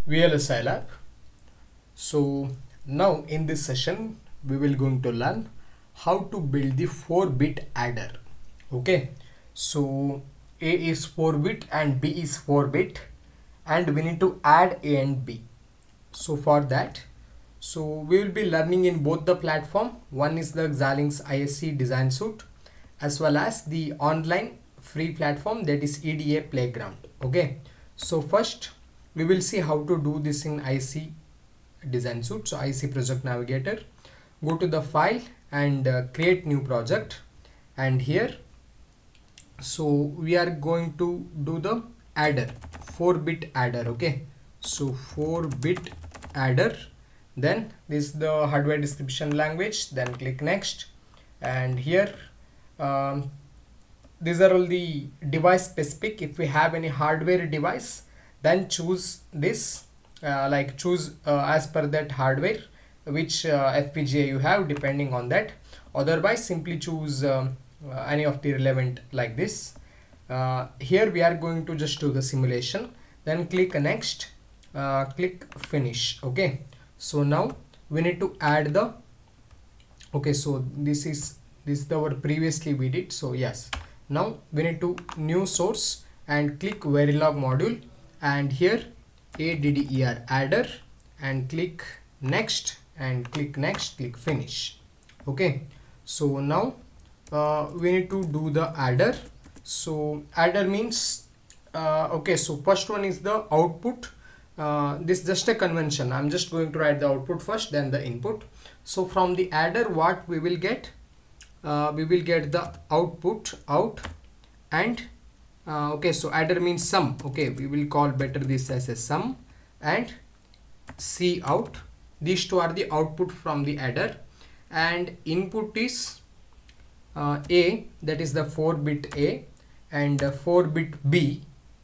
VLSI lab. So now in this session we will going to learn how to build the 4-bit adder. Okay, so A is 4-bit and B is 4-bit, and we need to add A and B. So for that, so we will be learning in both the platform. One is the Xilinx ISC design suite, as well as the online free platform, that is EDA Playground. Okay, so first we will see how to do this in IC design suite. So IC project navigator, go to the file and create new project, and here so we are going to do the adder, 4-bit adder. Okay, so 4-bit adder, then this is the hardware description language, then click next, and here these are all the device specific. If we have any hardware device, then choose this, choose as per that hardware which FPGA you have, depending on that. Otherwise simply choose any of the relevant like this. Here we are going to just do the simulation, then click next, click finish. Okay, so now we need to add the, okay, so this is our previously we did. So yes, now we need to new source and click Verilog module, and here ADDER adder, and click next and click next, click finish. Okay, so now we need to do the adder. So adder means okay, so first one is the output. This is just a convention. I'm just going to write the output first, then the input. So from the adder, what we will get? We will get the output out, and okay, so adder means sum. Okay, we will call better this as a sum, and C out. These two are the output from the adder, and input is A, that is the 4-bit A, and 4-bit B,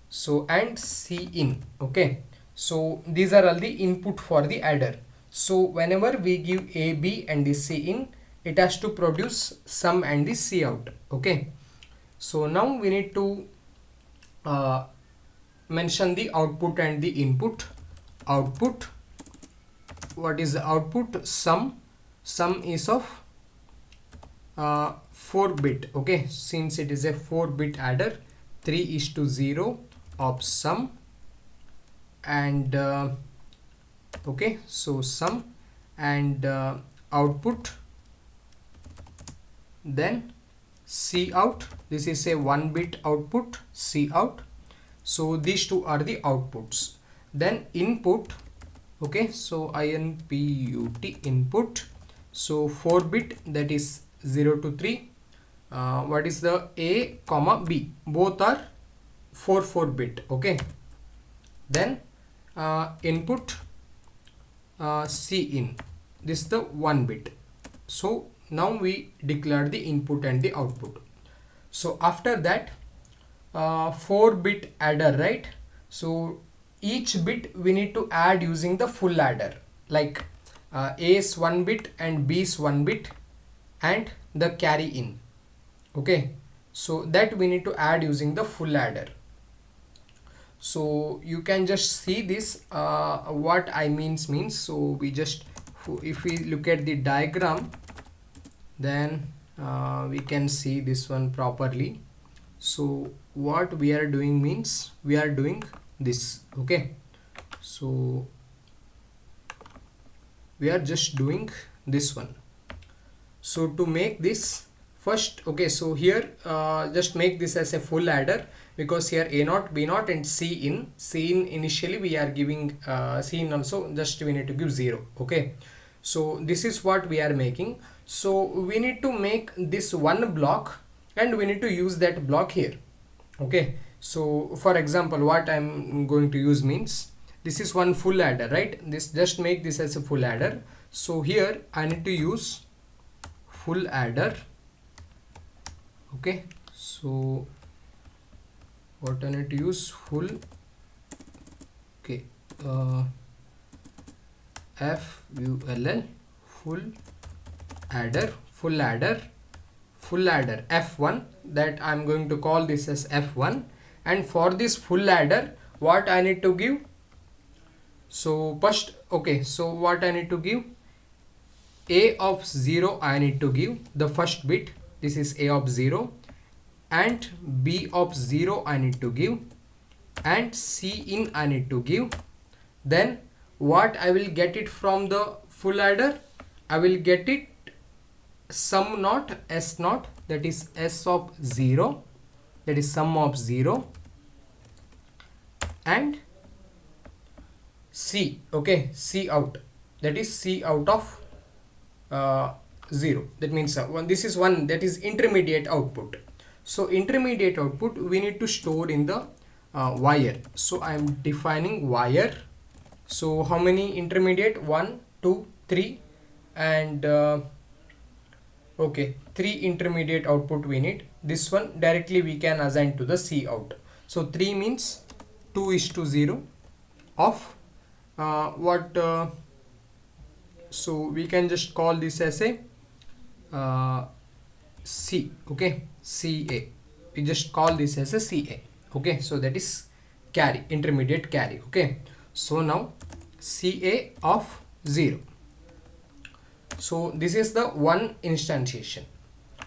so and C in. Okay, so these are all the input for the adder. So whenever we give A, B and the C in, it has to produce sum and the C out. Okay, so now we need to mention the output and the input. Output, what is the output? Sum is of 4-bit. Okay, since it is a 4-bit adder, 3:0 of sum, and okay, so sum and output, then C out. This is a 1-bit output, C out. So these two are the outputs. Then input, okay, so INPUT input, so 4-bit, that is 0 to 3. What is the A comma B? Both are 4-bit. Okay, then input C in, this is the 1-bit. So now we declare the input and the output. So after that 4-bit adder, right? So each bit we need to add using the full adder, like A is 1-bit and B is 1-bit and the carry in. Okay, so that we need to add using the full adder. So you can just see this, what I means. So we just, if we look at the diagram, then we can see this one properly. So what we are doing means we are doing this. Okay, so we are just doing this one. So to make this first, okay, so here just make this as a full adder, because here A0, B0 and C in initially we are giving C in also, just we need to give 0. Okay, so this is what we are making. So we need to make this one block, and we need to use that block here. Okay, so for example, what I'm going to use means, this is one full adder, right? This, just make this as a full adder. So here I need to use full adder. Okay, so what I need to use? Full, okay, FULL, full adder, full adder F1, that I'm going to call this as F1. And for this full adder, what I need to give? So first, okay, so what I need to give? A of 0 I need to give the first bit, this is A of 0, and B of 0 I need to give, and C in I need to give. Then what I will get it from the full adder? I will get it sum naught, S naught, that is S of 0, that is sum of 0, and C, okay, C out, that is C out of 0. That means this is one, that is intermediate output. So intermediate output we need to store in the wire. So I am defining wire. So how many intermediate? 1, 2, 3, and okay, 3 intermediate output we need. This one directly we can assign to the C out. So 3 means 2:0 of so we can just call this as a C, okay, CA. We just call this as a CA, okay. So that is carry, intermediate carry, okay. So now CA of 0. So this is the one instantiation,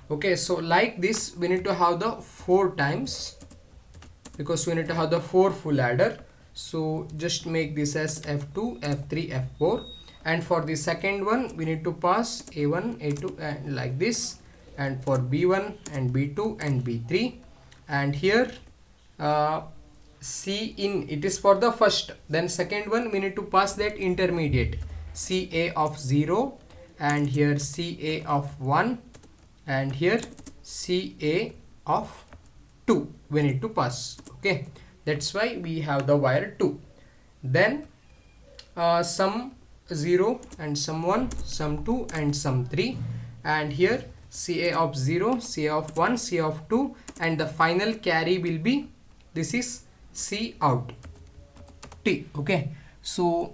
okay. So like this we need to have the 4 times, because we need to have the 4 full adder. So just make this as F2, F3, F4, and for the second one we need to pass A1, A2, and like this, and for B1 and B2 and B3, and here C in, it is for the first. Then second one we need to pass that intermediate CA of 0, and here CA of 1, and here CA of 2 we need to pass, okay. That's why we have the wire 2. Then sum 0 and sum 1, sum 2 and sum 3, and here CA of 0, CA of 1, CA of 2, and the final carry will be, this is C out T, okay. So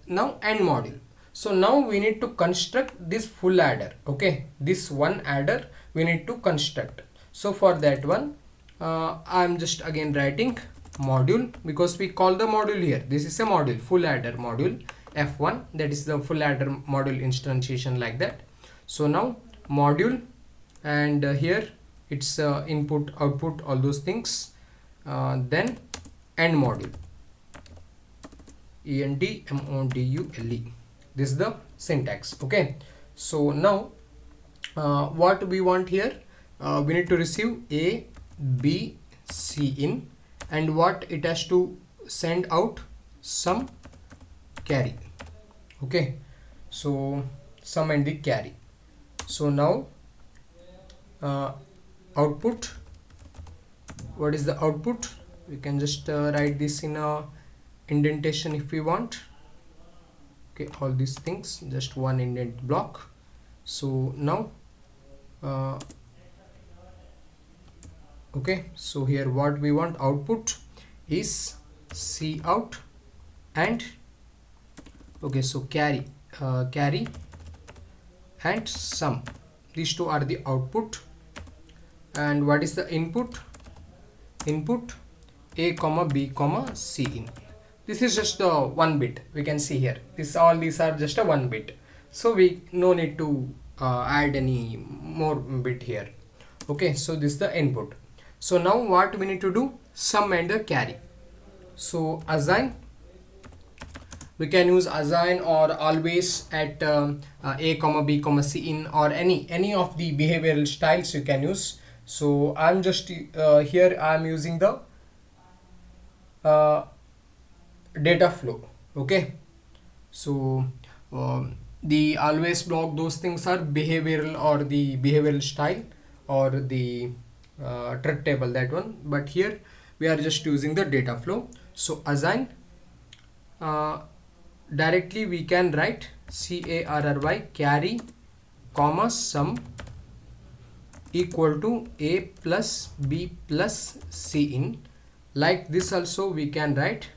now AND module. So now we need to construct this full adder, okay. This one adder we need to construct. So for that one I'm just again writing module, because we call the module here, this is a module, full adder module F1, that is the full adder module instantiation, like that. So now module, and here it's input, output, all those things. Then AND module, END-MODULE, this is the syntax, okay. So now what we want here, we need to receive A, B, C in, and what it has to send out, some carry, okay. So sum and the carry. So now output, what is the output? We can just write this in a indentation if we want, okay. All these things, just one indent block. So now okay, so here what we want, output is C out, and okay, so carry and sum, these two are the output. And what is the input? Input A comma B comma C in. This is just the 1 bit, we can see here, all these are just a 1 bit, so we no need to add any more bit here, okay. So this is the input. So now what we need to do, sum and the carry. So assign, we can use assign or always at A comma B comma C in, or any of the behavioral styles you can use. So I'm just here I'm using the data flow, okay. So the always block, those things are behavioral or the behavioral style or the truth table, that one. But here we are just using the data flow. So assign, directly we can write CARRY carry comma sum equal to A plus B plus C in, like this also we can write,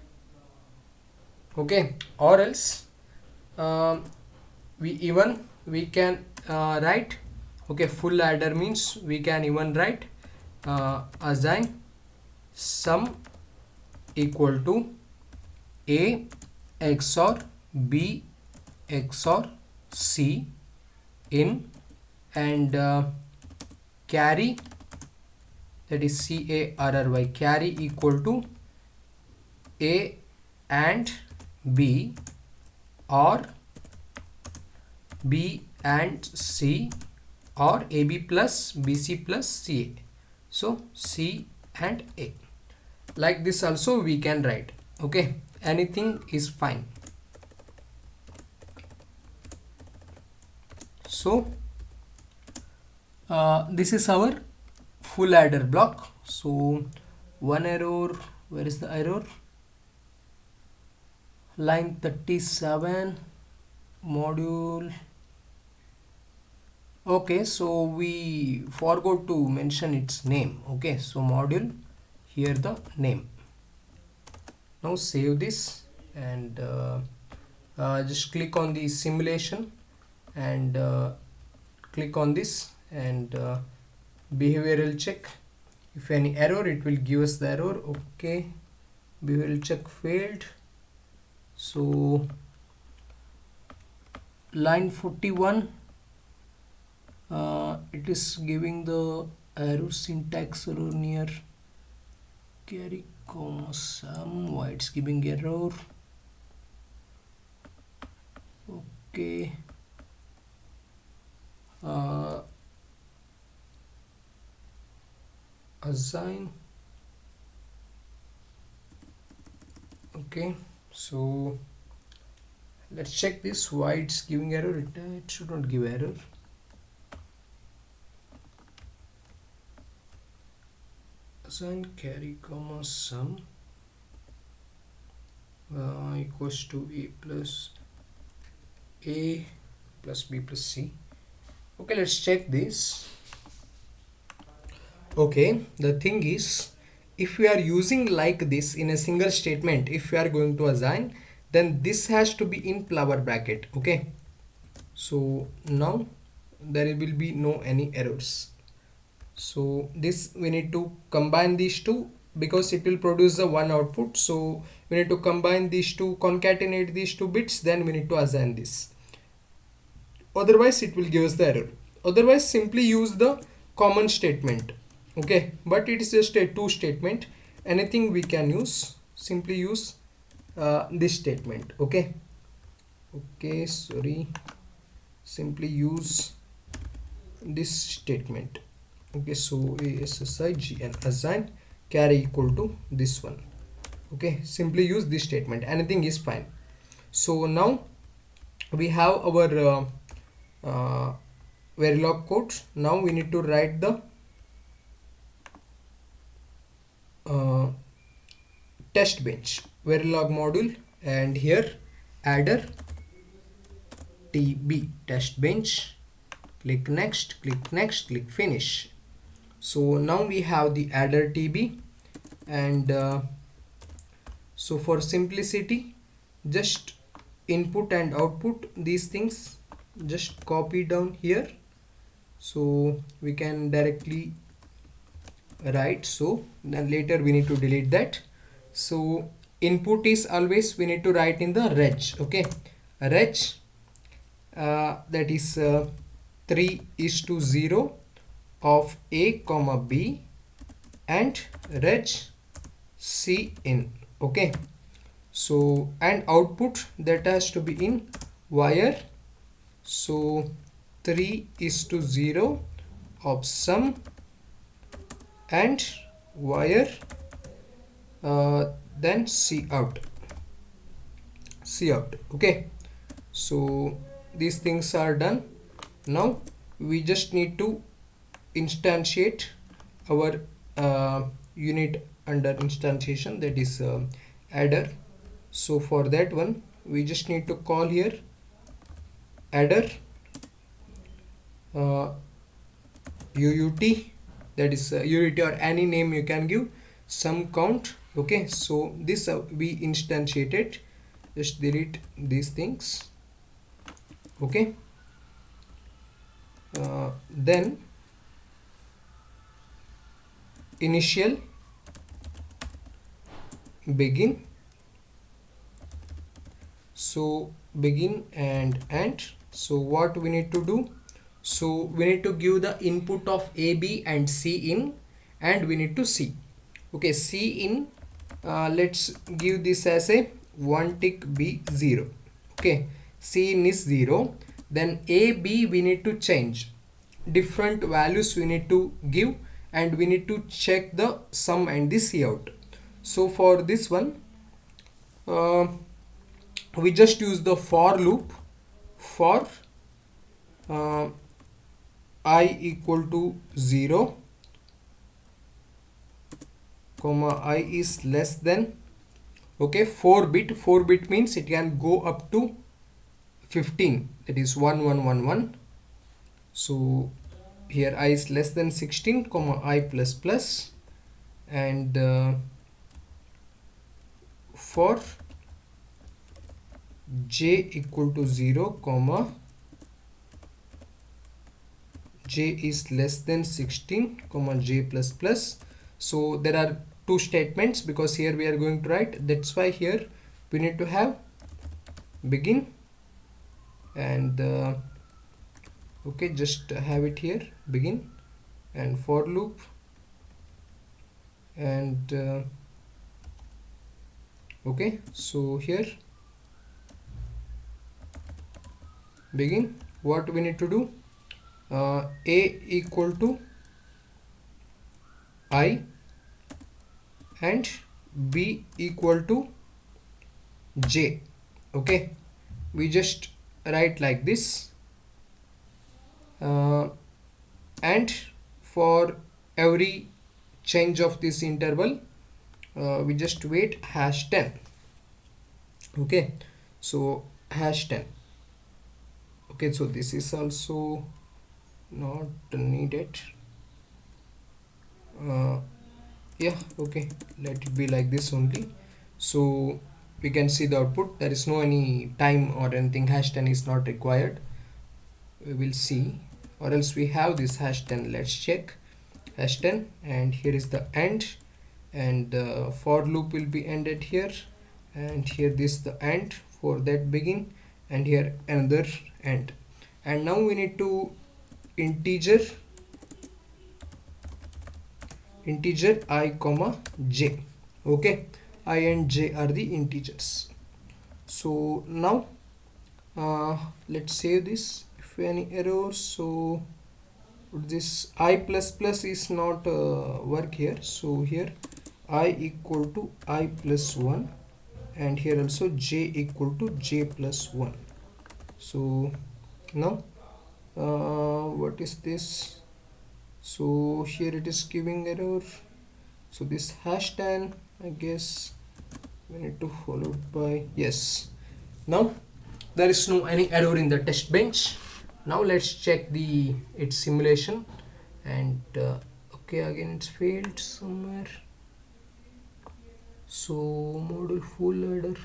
okay. Or else we can write, okay, full adder means we can even write assign sum equal to A XOR B XOR C in, and carry, that is CARRY, carry equal to A and B, or B and C, or AB plus BC plus CA. So C and A. Like this also we can write. Okay, anything is fine. So this is our full adder block. So one error, where is the error? Line 37, module. Okay, so we forgot to mention its name. Okay, so module, here the name. Now save this, and just click on the simulation, and click on this, and behavioral check. If any error, it will give us the error. Okay, behavioral check failed. So line 41, it is giving the error, syntax error near carry comma sum. Why it's giving error? Okay, assign. Okay, so let's check this, why it's giving error. It should not give error. Assign carry comma sum equals to A plus B plus C. Okay, let's check this. Okay, the thing is, if we are using like this in a single statement, if we are going to assign, then this has to be in flower bracket. Okay, so now there will be no any errors. So this, we need to combine these two, because it will produce the one output. So we need to combine these two, concatenate these two bits, then we need to assign this. Otherwise it will give us the error. Otherwise simply use the common statement. Okay, but it is just a two statement. Anything we can use, simply use this statement. Okay, sorry, simply use this statement. Okay, so ASSI and assign carry equal to this one. Okay, simply use this statement, anything is fine. So now we have our Verilog code. Now we need to write the test bench Verilog module, and here adder TB test bench. Click next, click finish. So now we have the adder TB, and so for simplicity, just input and output, these things just copy down here, so we can directly write. So then later we need to delete that. So input is always we need to write in the reg. Okay, reg that is 3:0 of A comma B, and reg C in. Okay, so and output that has to be in wire. So 3:0 of sum and wire, then C out. Okay, so these things are done. Now we just need to instantiate our unit under instantiation, that is adder. So for that one we just need to call here adder UUT, that is UUT, or any name you can give, sum count. Okay, so this we instantiated. Just delete these things. Okay, then initial, begin, So begin and so what we need to do, so we need to give the input of A, B and C in, and we need to see. Okay, C in, let's give this as a 1 tick, B 0. Okay, C in is 0. Then A, B we need to change, different values we need to give, and we need to check the sum and the C out. So for this one, uh, we just use the for loop for uh, I equal to 0 comma I is less than, okay, 4 bit means it can go up to 15, that is 1111. So here I is less than 16 comma I plus plus, and for j equal to 0 comma j is less than 16 comma j plus plus. So there are two statements because here we are going to write, that's why here we need to have begin and okay, just have it here, begin and for loop, and okay, so here begin, what we need to do, A equal to I and B equal to J. Okay, we just write like this, and for every change of this interval we just wait #10. Okay, so #10. Okay, so this is also not needed. Yeah, okay, let it be like this only, so we can see the output. There is no any time or anything, #10 is not required. We will see, or else we have this #10. Let's check #10, and here is the end, and for loop will be ended here, and here this the end, for that begin, and here another end. And now we need to integer I comma j. Okay, I and j are the integers. So now let's save this. If any errors, so this I plus plus is not work here, so here I equal to I plus 1, and here also j equal to j plus 1. So now what is this, so here it is giving error, so this #10, I guess we need to follow by yes. Now there is no any error in the test bench. Now let's check the its simulation, and okay, again it's failed somewhere. So module full adder,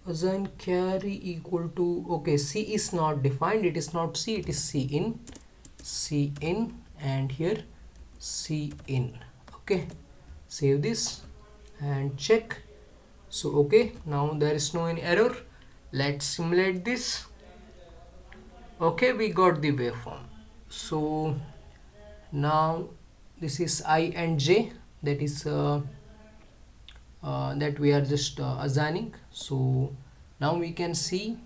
assign carry equal to, okay, C is not defined, it is not C, it is C in, and here C in. Okay, save this and check. So okay, now there is no any error. Let's simulate this. Okay, we got the waveform. So now this is I and J, that is that we are just assigning. So now we can see.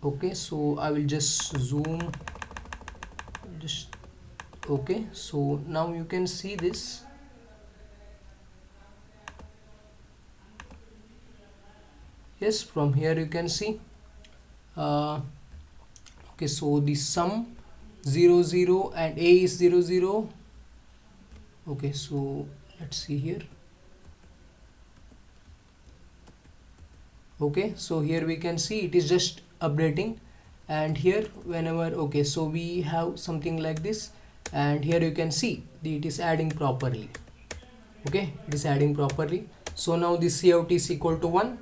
Okay, so I will just zoom just, okay, so now you can see this. Yes, from here you can see okay, so the sum 0 0 and A is 0 0. Okay, so let's see here. Okay, so here we can see it is just updating, and here whenever, okay, so we have something like this, and here you can see it is adding properly. Okay, it is adding properly. So now this cout is equal to 1.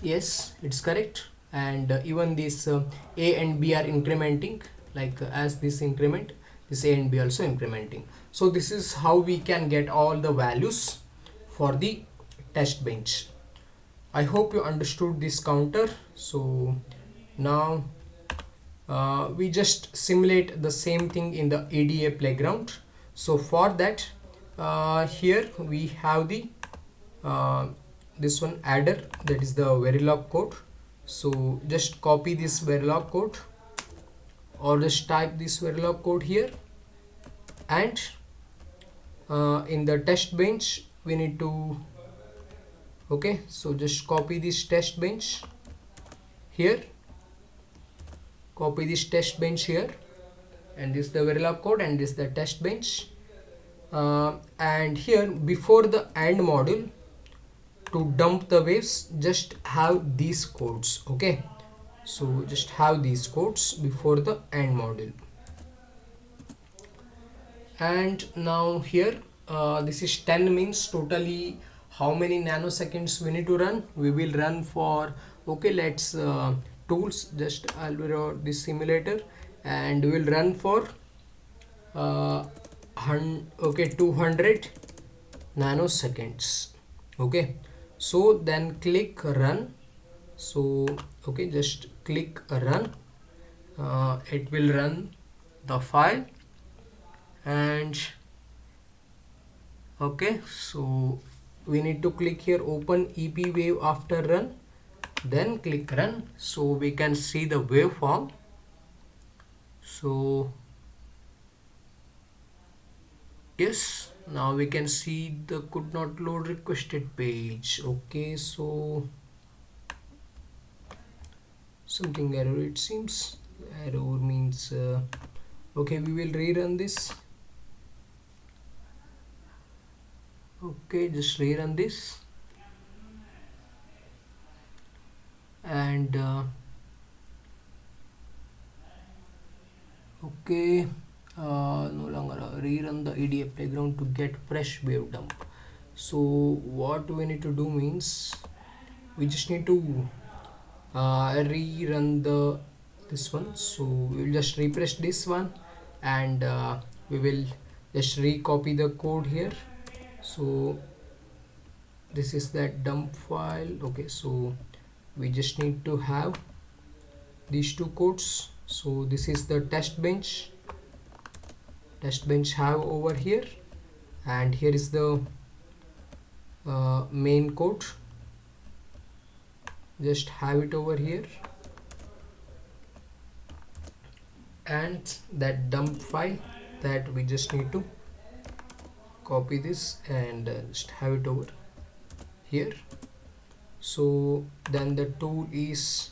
Yes, it's correct, and even this A and B are incrementing, like as this increment, this A and B also incrementing. So this is how we can get all the values for the test bench. I hope you understood this counter. So now we just simulate the same thing in the EDA Playground. So for that, here we have the uh, this one adder, that is the Verilog code. So just copy this Verilog code, or just type this Verilog code here, and in the test bench we need to, okay, so just copy this test bench here, copy this test bench here, and this is the Verilog code, and this is the test bench. And here before the AND module, to dump the waves, just have these codes. Okay, so just have these codes before the AND module. And now here this is 10 means totally how many nanoseconds we need to run. We will run for, okay, let's tools, just I'll write this simulator, and we will run for okay, 200 nanoseconds. Okay, so then click run. So okay, just click run. It will run the file, and okay, so we need to click here open EP wave after run, then click run, so we can see the waveform. So yes, now we can see the could not load requested page. Okay, so something error, it seems. Error means okay, we will rerun this. Okay, just rerun this, and okay, no longer rerun the EDA Playground to get fresh wave dump. So what we need to do means, we just need to rerun the this one. So we will just refresh this one, and we will just recopy the code here. So this is that dump file. Okay, so we just need to have these two codes. So this is the test bench have over here, and here is the main code, just have it over here, and that dump file, that we just need to copy this and just have it over here. So then the tool is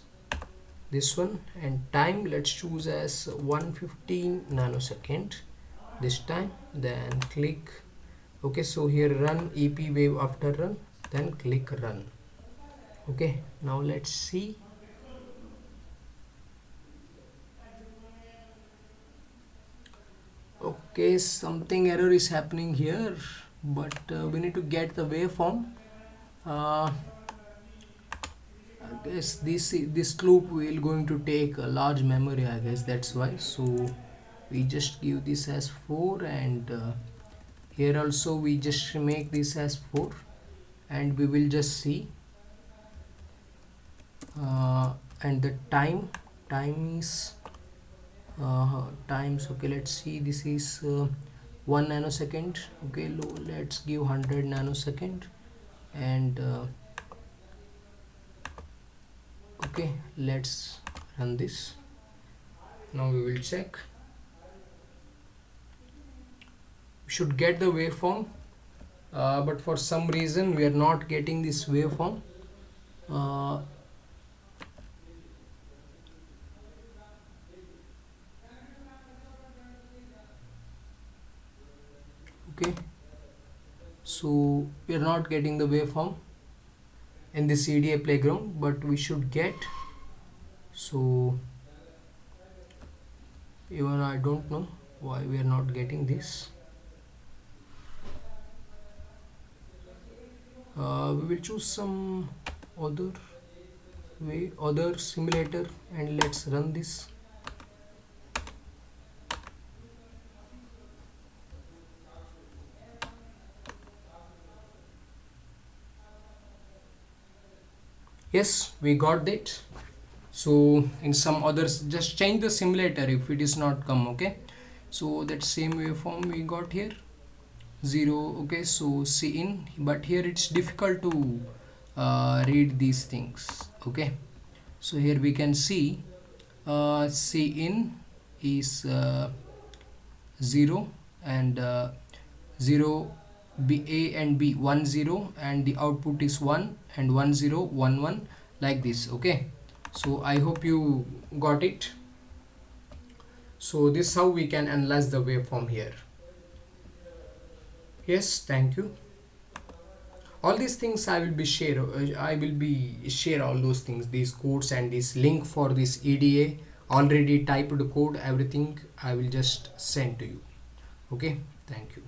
this one, and time let's choose as 115 nanosecond this time, then click okay. So here run EP wave after run, then click run. Okay, now let's see. Okay, something error is happening here, but we need to get the waveform. I guess this loop will going to take a large memory, I guess that's why. So we just give this as 4, and here also we just make this as 4, and we will just see and the time is times. Okay, let's see, this is 1 nanosecond. Okay, let's give 100 nanosecond, and okay, let's run this. Now we will check. We should get the waveform, but for some reason we are not getting this waveform. Okay, so we are not getting the waveform in this EDA Playground, but we should get. So even I don't know why we are not getting this. We will choose some other way, other simulator, and let's run this. Yes, we got that. So in some others, just change the simulator if it is not come. Okay, so that same waveform we got here, 0. Okay, so C in, but here it's difficult to read these things. Okay, so here we can see C in is 0, and 0 B, A and B 1 0, and the output is 1 and 1 0 1 1, like this. Okay, so I hope you got it. So this is how we can analyze the waveform here. Yes, thank you. All these things I will be share all those things, these codes and this link for this EDA already typed code, everything I will just send to you. Okay, thank you.